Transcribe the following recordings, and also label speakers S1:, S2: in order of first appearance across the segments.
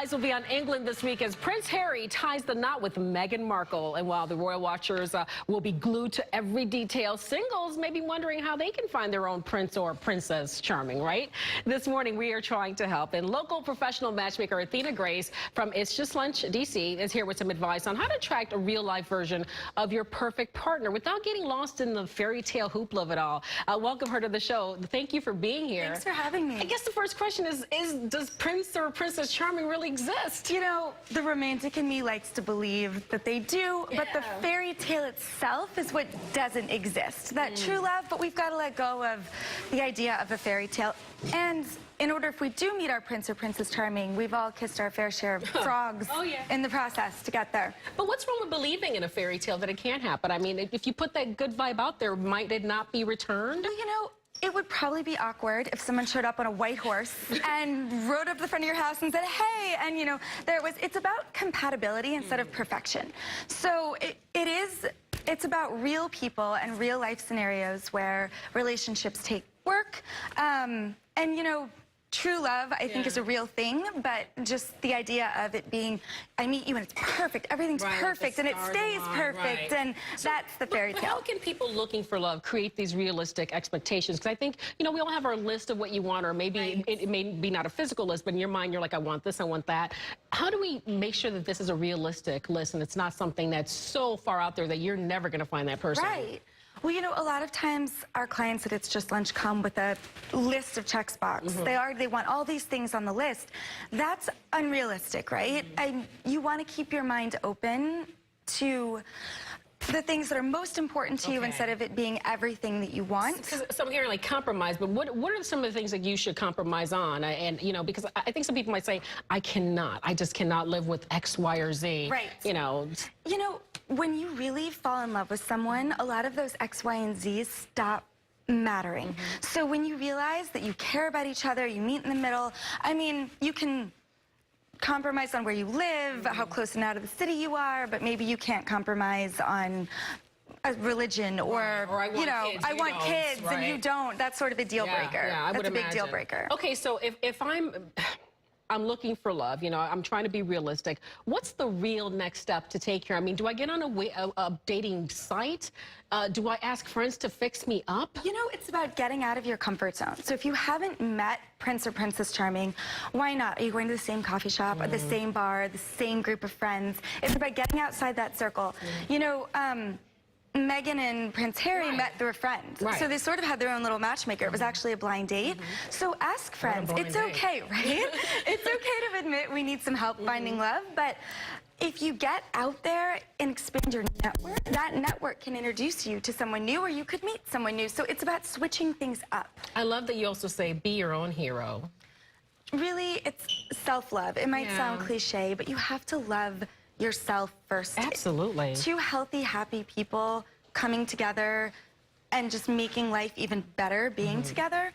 S1: eyes will be on England this week as Prince Harry ties the knot with Meghan Markle. And while the royal watchers will be glued to every detail, singles may be wondering how they can find their own prince or princess charming, right? This morning, we are trying to help. And local professional matchmaker Athena Grace from It's Just Lunch, D.C. is here with some advice on how to attract a real-life version of your perfect partner without getting lost in the fairy tale hoopla of it all. Welcome her to the show. Thank you for being here.
S2: Thanks for having me.
S1: I guess the first question is does Prince or Princess Charming really exist?
S2: You know, the romantic in me likes to believe that they do, but the fairy tale itself is what doesn't exist. That true love, but we've got to let go of the idea of a fairy tale. And in order, if we do meet our Prince or Princess Charming, we've all kissed our fair share of frogs in the process to get there.
S1: But what's wrong with believing in a fairy tale that it can't happen? I mean, if you put that good vibe out there, might it not be returned?
S2: Well, you know, it would probably be awkward if someone showed up on a white horse and rode up to the front of your house and said, hey, and you know, it's about compatibility instead of perfection. So it's about real people and real life scenarios where relationships take work. And you know, true love, I think, is a real thing, but just the idea of it being, I meet you and it's perfect, everything's perfect, and it stays perfect, and so that's the fairy tale.
S1: How can people looking for love create these realistic expectations? Because I think, you know, we all have our list of what you want, or maybe it may be not a physical list, but in your mind, you're like, I want this, I want that. How do we make sure that this is a realistic list and it's not something that's so far out there that you're never going to find that person?
S2: Right. Well, you know, a lot of times our clients at It's Just Lunch come with a list of checks box. They want all these things on the list. That's unrealistic, right? You want to keep your mind open to the things that are most important to you instead of it being everything that you want.
S1: So I'm hearing like compromise, but what are some of the things that you should compromise on? And, you know, because I think some people might say, I just cannot live with X, Y, or Z.
S2: Right.
S1: You know,
S2: when you really fall in love with someone, a lot of those X, Y, and Z's stop mattering. So when you realize that you care about each other, you meet in the middle, I mean, you can compromise on where you live, how close and out of the city you are, but maybe you can't compromise on a religion or you know, I want kids and you don't. That's sort of a deal breaker.
S1: Yeah,
S2: that's a big deal breaker.
S1: Okay, so if I'm looking for love, you know, I'm trying to be realistic. What's the real next step to take here? I mean, do I get on a dating site? Do I ask friends to fix me up?
S2: You know, it's about getting out of your comfort zone. So if you haven't met Prince or Princess Charming, why not? Are you going to the same coffee shop or the same bar, the same group of friends? It's about getting outside that circle. You know, Meghan and Prince Harry met through a friend. So they sort of had their own little matchmaker. It was actually a blind date. So ask friends. It's okay, right? It's okay to admit we need some help finding love, but if you get out there and expand your network, that network can introduce you to someone new, or you could meet someone new. So it's about switching things up.
S1: I love that you also say be your own hero.
S2: Really, it's self-love. It might sound cliche, but you have to love yourself first.
S1: Absolutely.
S2: Two healthy, happy people coming together and just making life even better being together,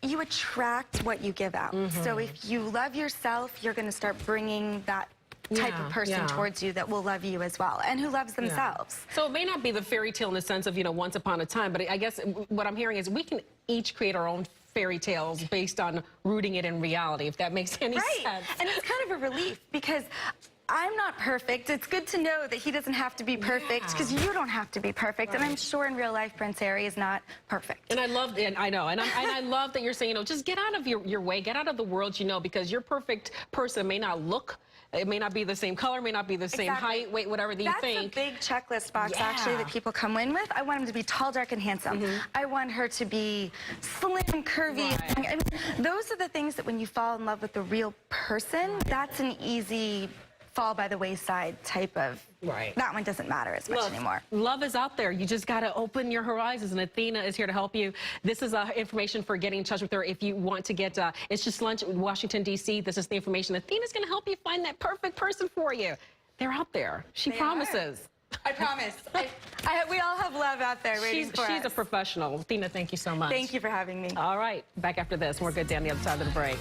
S2: you attract what you give out. So if you love yourself, you're going to start bringing that type of person towards you that will love you as well, and who loves themselves.
S1: So it may not be the fairy tale in the sense of, you know, once upon a time, but I guess what I'm hearing is we can each create our own fairy tales based on rooting it in reality, if that makes any sense.
S2: And it's kind of a relief because I'm not perfect. It's good to know that he doesn't have to be perfect because you don't have to be perfect. And I'm sure in real life, Prince Harry is not perfect.
S1: And I love, and I know, and I love that you're saying, you know, just get out of your way, get out of the world, you know, because your perfect person may not look, it may not be the same color, may not be the same height, weight, whatever that you think.
S2: That's a big checklist box, actually, that people come in with. I want him to be tall, dark, and handsome. I want her to be slim, curvy. I mean, those are the things that when you fall in love with the real person, that's an easy fall by the wayside type of, that one doesn't matter as much anymore.
S1: Love is out there. You just got to open your horizons, and Athena is here to help you. This is information for getting in touch with her if you want to get, It's Just Lunch in Washington, D.C. This is the information. Athena's going to help you find that perfect person for you. They're out there. She promises.
S2: I promise. We all have love out there waiting for us.
S1: She's a professional. Athena, thank you so much.
S2: Thank you for having me.
S1: All right. Back after this. More good day on the other side of the break.